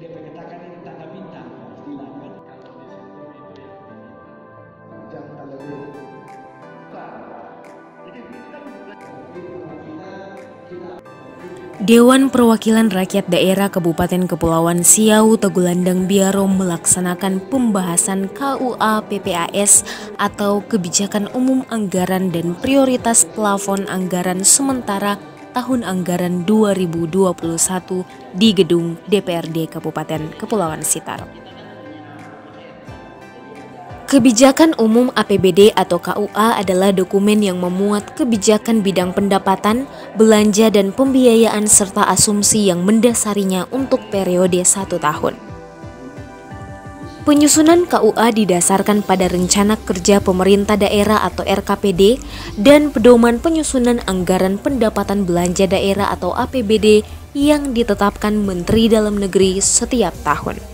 dia mengatakan ini tanda bintang istilah kan. Jangan terlalu Dewan Perwakilan Rakyat Daerah Kabupaten Kepulauan Siau Tagulandang Biaro melaksanakan pembahasan KUA PPAS atau Kebijakan Umum Anggaran dan Prioritas Plafon Anggaran Sementara Tahun Anggaran 2021 di Gedung DPRD Kabupaten Kepulauan Sitar. Kebijakan Umum APBD atau KUA adalah dokumen yang memuat kebijakan bidang pendapatan, belanja dan pembiayaan serta asumsi yang mendasarinya untuk periode 1 tahun. Penyusunan KUA didasarkan pada Rencana Kerja Pemerintah Daerah atau RKPD dan Pedoman Penyusunan Anggaran Pendapatan Belanja Daerah atau APBD yang ditetapkan Menteri Dalam Negeri setiap tahun.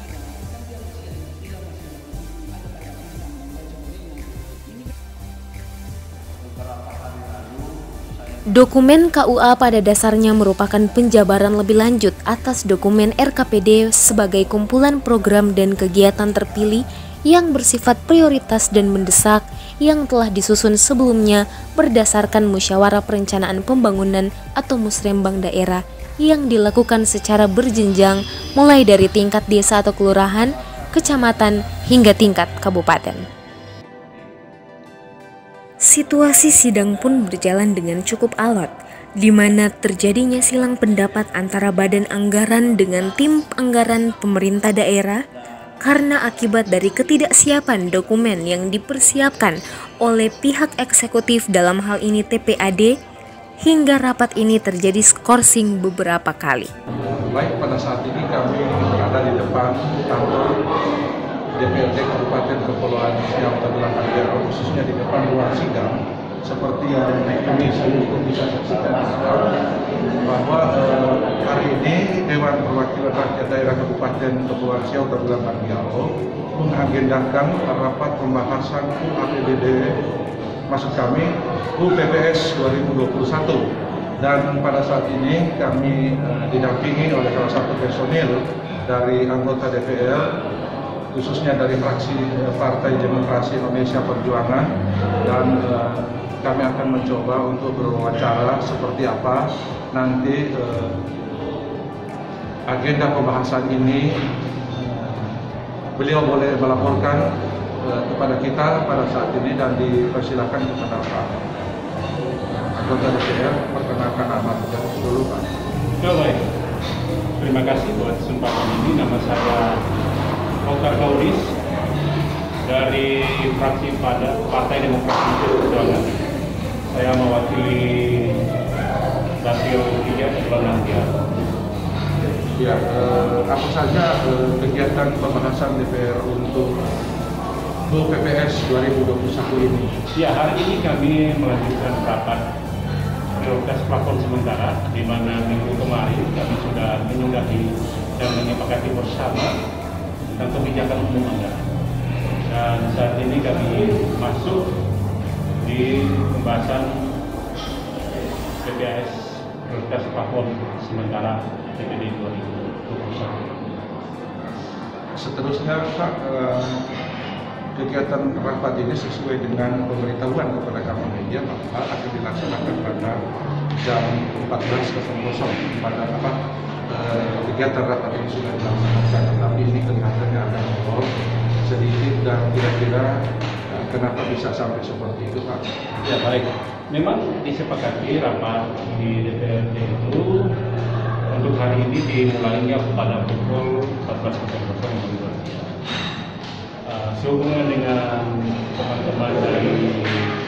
Dokumen KUA pada dasarnya merupakan penjabaran lebih lanjut atas dokumen RKPD sebagai kumpulan program dan kegiatan terpilih yang bersifat prioritas dan mendesak yang telah disusun sebelumnya berdasarkan musyawarah perencanaan pembangunan atau musrembang daerah yang dilakukan secara berjenjang mulai dari tingkat desa atau kelurahan, kecamatan, hingga tingkat kabupaten. Situasi sidang pun berjalan dengan cukup alot, di mana terjadinya silang pendapat antara badan anggaran dengan tim anggaran pemerintah daerah karena akibat dari ketidaksiapan dokumen yang dipersiapkan oleh pihak eksekutif dalam hal ini TPAD, hingga rapat ini terjadi skorsing beberapa kali. Baik, pada saat ini kami berada di depan kantor DPRD Kabupaten Kepulauan Siau Tagulandang Biaro, khususnya di depan ruang sidang, seperti yang kami untuk bisa saksikan bahwa hari ini Dewan Perwakilan Rakyat Daerah Kabupaten Kepulauan Siau Tagulandang Biaro mengagendakan rapat pembahasan APBD, maksud kami UPPS 2021, dan pada saat ini kami didampingi oleh salah satu personil dari anggota DPR, khususnya dari fraksi Partai Demokrasi Indonesia Perjuangan, dan kami akan mencoba untuk berwawancara seperti apa nanti agenda pembahasan ini. Beliau boleh melaporkan kepada kita pada saat ini dan dipersilakan kepada Pak anggota DPR. Perkenalkan Ahmad dulu, Pak. Baik, terima kasih buat kesempatan ini. Nama saya Dr. Kaudis dari fraksi Partai Demokrasi Perjuangan. Saya mewakili Dapil 3 Tagulandang Biaro. Ya, apa saja kegiatan pembahasan DPR untuk UPPS 2021 ini? Ya, hari ini kami melanjutkan rapat prioritas plafon sementara, di mana minggu kemarin kami sudah menyudahi dan menyepakati bersama tentang kebijakan umum anggaran. Dan saat ini kami masuk di pembahasan PPAS prioritas plafon sementara APBD 2021. Seterusnya, Pak, kegiatan rapat ini sesuai dengan pemberitahuan kepada kami media bahwa akan dilaksanakan pada jam 14.00 pada kegiatan rapat ini sudah dilaksanakan, tetapi ini kelihatannya agak molor sedikit, dan kira-kira kenapa bisa sampai seperti itu, Pak? Ya, baik. Memang disepakati rapat di DPRD itu untuk hari ini dimulainya pada pukul 14.00. Sehubungan dengan teman-teman dari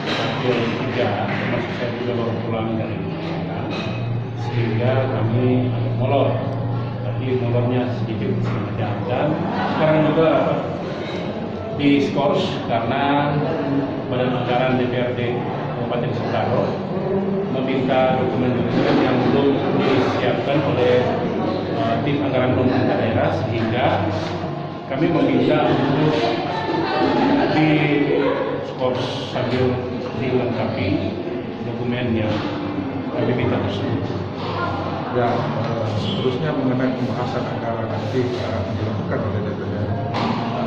Dapil 3, termasuk saya juga baru pulang dari Jakarta, sehingga kami agak molor. Tapi molornya sedikit sengaja, dan sekarang juga diskors karena Badan Anggaran DPRD Kabupaten Sitaro meminta dokumen-dokumen yang belum disiapkan oleh tim anggaran pemerintah daerah, sehingga kami meminta untuk diskors sambil dilengkapi dokumen yang kami minta tersebut. dan seterusnya mengenai pembahasan anggaran nanti dilakukan oleh DPR.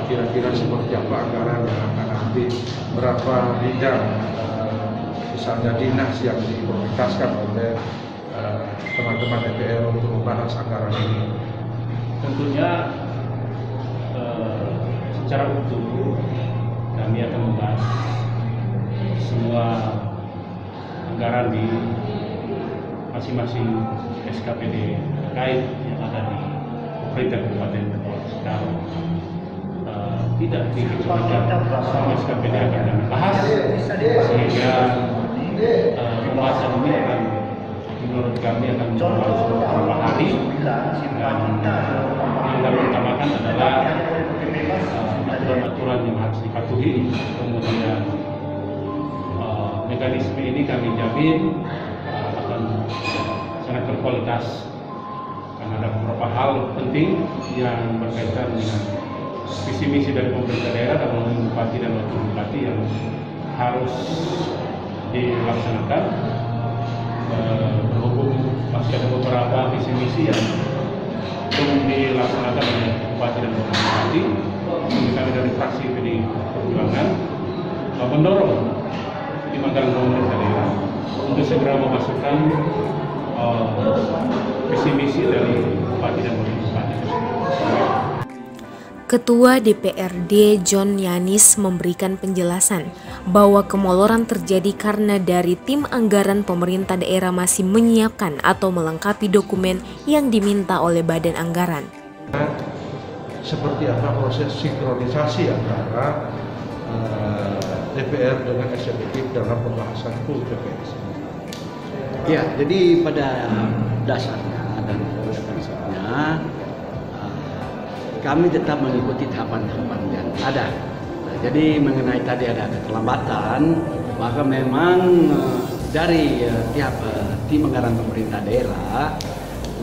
Kira-kira seperti apa anggaran yang akan nanti, berapa bidang misalnya dinas yang diprioritaskan oleh teman-teman DPR untuk membahas anggaran ini. Tentunya secara utuh kami akan membahas semua anggaran di masing-masing SKPD terkait yang ada di pemerintah Kabupaten Kepulauan Sitaro. Tidak dikecualikan, semua SKPD akan kami bahas sehingga pembahasan ini akan, menurut kami akan berlangsung beberapa hari, dan yang kami utamakan adalah aturan-aturan yang harus dipatuhi. Kemudian mekanisme ini kami jamin akan sangat berkualitas karena ada beberapa hal penting yang berkaitan dengan visi misi dari pemerintah daerah dan bupati dan wakil bupati yang harus dilaksanakan. Berhubung masih ada beberapa visi misi yang belum dilaksanakan oleh bupati dan wakil bupati, kami dari fraksi PDI Perjuangan mendorong tim anggaran pemerintah daerah untuk segera memasukkan visi misi dari bupati dan wakil bupati. Ketua DPRD John Yanis memberikan penjelasan bahwa kemoloran terjadi karena dari tim anggaran pemerintah daerah masih menyiapkan atau melengkapi dokumen yang diminta oleh badan anggaran. Seperti apa proses sinkronisasi antara DPR dengan eksekutif dalam pembahasan full PPS? Ya, jadi pada dasarnya dan prinsipnya kami tetap mengikuti tahapan-tahapan yang ada. Nah, jadi mengenai tadi ada keterlambatan, maka memang dari tiap tim anggaran pemerintah daerah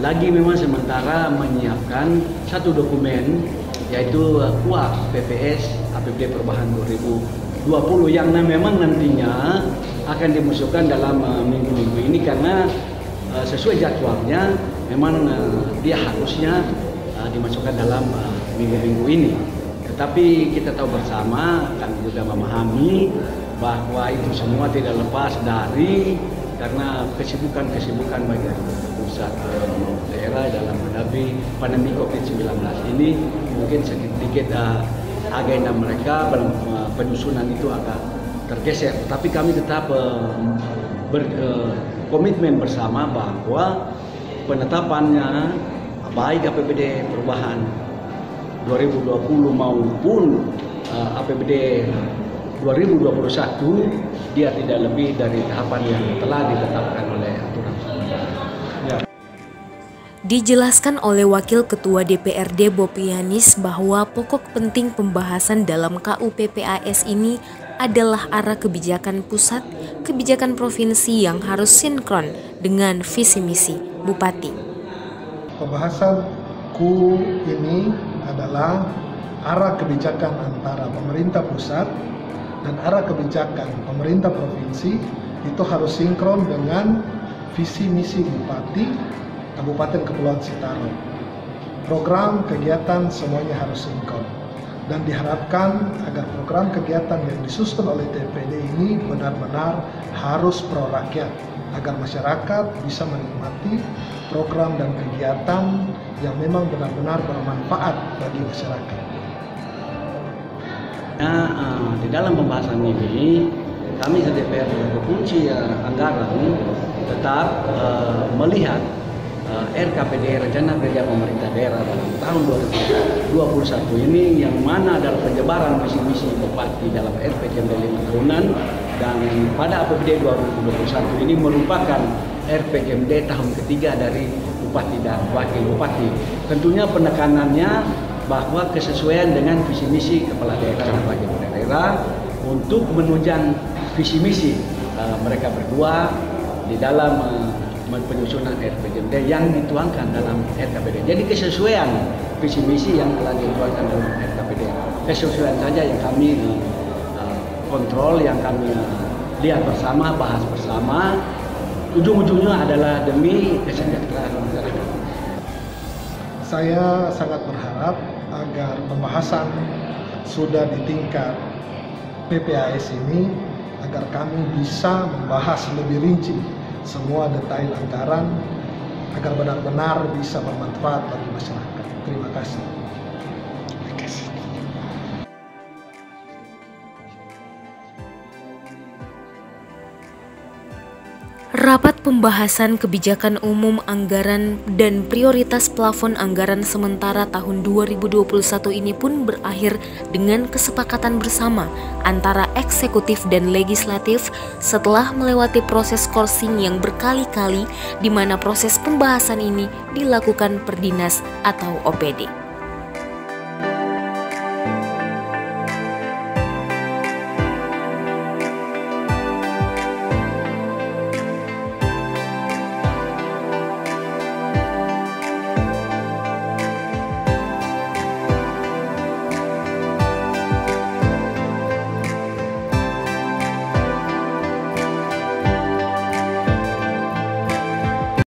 lagi memang sementara menyiapkan satu dokumen, yaitu KUAP PPS APBD perubahan 2020 yang memang nantinya akan dimasukkan dalam minggu-minggu ini, karena sesuai jadwalnya memang dia harusnya dimasukkan dalam minggu-minggu ini. Tetapi kita tahu bersama, kami juga memahami bahwa itu semua tidak lepas dari karena kesibukan baik dari pusat maupun daerah dalam menghadapi pandemi COVID-19 ini. Mungkin sedikit agenda mereka penyusunan itu agak tergeser. Tapi kami tetap berkomitmen bersama bahwa penetapannya baik APBD perubahan 2020 maupun APBD 2021 dia tidak lebih dari tahapan yang telah ditetapkan oleh aturan. Dijelaskan oleh Wakil Ketua DPRD Bopi Yanis bahwa pokok penting pembahasan dalam KUPPAS ini adalah arah kebijakan pusat, kebijakan provinsi yang harus sinkron dengan visi misi Bupati. Pembahasan KU ini adalah arah kebijakan antara pemerintah pusat dan arah kebijakan pemerintah provinsi itu harus sinkron dengan visi misi Bupati Kabupaten Kepulauan Sitaro. Program kegiatan semuanya harus sinkron dan diharapkan agar program kegiatan yang disusun oleh TPD ini benar-benar harus pro rakyat, agar masyarakat bisa menikmati program dan kegiatan yang memang benar-benar bermanfaat bagi masyarakat. Nah, di dalam pembahasan ini kami di DPR Provinsi Anggaran tetap melihat RKPD Rencana Kerja Pemerintah Daerah dalam tahun 2021 ini yang mana adalah penyebaran visi-misi Bupati dalam RPJMD 5 tahunan, dan pada APBD 2021 ini merupakan RPJMD tahun ketiga dari Bupati dan Wakil Bupati. Tentunya penekanannya bahwa kesesuaian dengan visi misi Kepala Daerah dan Wakil Daerah untuk menunjang visi misi mereka berdua di dalam penyusunan RPJMD yang dituangkan dalam RKPD. Jadi kesesuaian visi misi yang telah dituangkan dalam RKPD, kesesuaian saja yang kami kontrol, yang kami lihat bersama, bahas bersama, ujung-ujungnya adalah demi kesejahteraan masyarakat. Saya sangat berharap agar pembahasan sudah di tingkat PPAS ini, agar kami bisa membahas lebih rinci semua detail anggaran agar benar-benar bisa bermanfaat bagi masyarakat. Terima kasih. Rapat pembahasan kebijakan umum anggaran dan prioritas plafon anggaran sementara tahun 2021 ini pun berakhir dengan kesepakatan bersama antara eksekutif dan legislatif setelah melewati proses korsing yang berkali-kali di mana proses pembahasan ini dilakukan per dinas atau OPD.